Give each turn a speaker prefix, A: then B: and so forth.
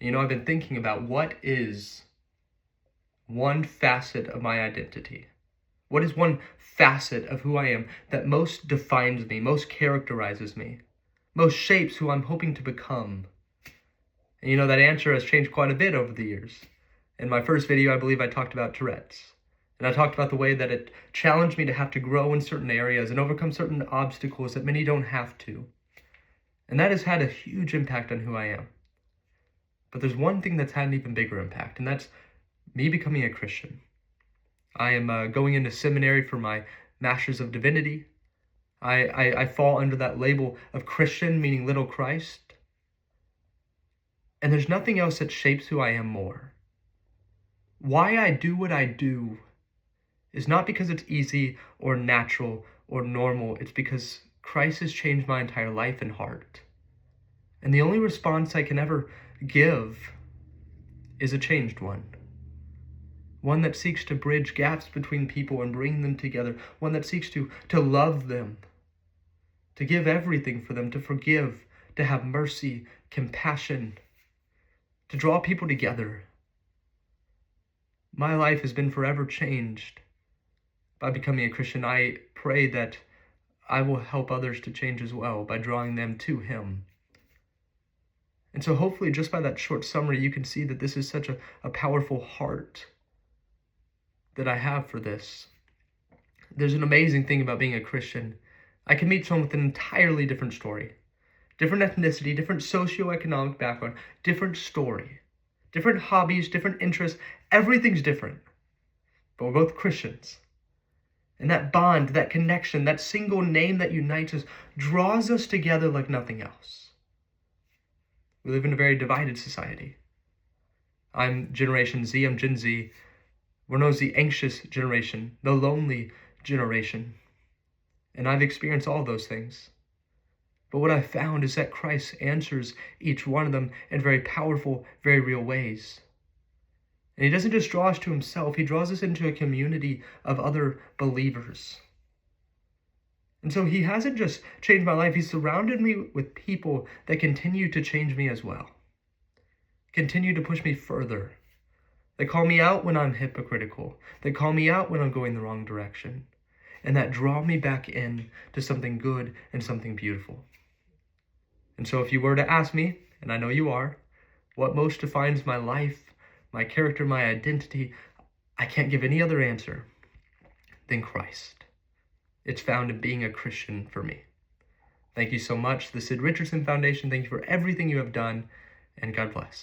A: I've been thinking about what is one facet of my identity. What is one facet of who I am that most defines me, most characterizes me, most shapes who I'm hoping to become? And that answer has changed quite a bit over the years. In my first video, I believe I talked about Tourette's. And I talked about the way that it challenged me to have to grow in certain areas and overcome certain obstacles that many don't have to. And that has had a huge impact on who I am. But there's one thing that's had an even bigger impact, and that's me becoming a Christian. I am going into seminary for my Master's of Divinity. I fall under that label of Christian, meaning little Christ. And there's nothing else that shapes who I am more. Why I do what I do is not because it's easy or natural or normal. It's because Christ has changed my entire life and heart. And the only response I can ever give is a changed one. One that seeks to bridge gaps between people and bring them together. One that seeks to love them, to give everything for them, to forgive, to have mercy, compassion, to draw people together. My life has been forever changed by becoming a Christian. I pray that I will help others to change as well by drawing them to Him. And so hopefully just by that short summary, you can see that this is such a powerful heart that I have for this. There's an amazing thing about being a Christian. I can meet someone with an entirely different story, different ethnicity, different socioeconomic background, different story, different hobbies, different interests. Everything's different, but we're both Christians. And that bond, that connection, that single name that unites us draws us together like nothing else. We live in a very divided society. I'm Generation Z, I'm Gen Z. We're known as the anxious generation, the lonely generation. And I've experienced all those things. But what I've found is that Christ answers each one of them in very powerful, very real ways. And He doesn't just draw us to Himself, He draws us into a community of other believers. And so He hasn't just changed my life, He's surrounded me with people that continue to change me as well. Continue to push me further. They call me out when I'm hypocritical. They call me out when I'm going the wrong direction. And that draw me back in to something good and something beautiful. And so if you were to ask me, and I know you are, what most defines my life, my character, my identity, I can't give any other answer than Christ. It's found in being a Christian for me. Thank you so much, the Sid Richardson Foundation. Thank you for everything you have done, and God bless.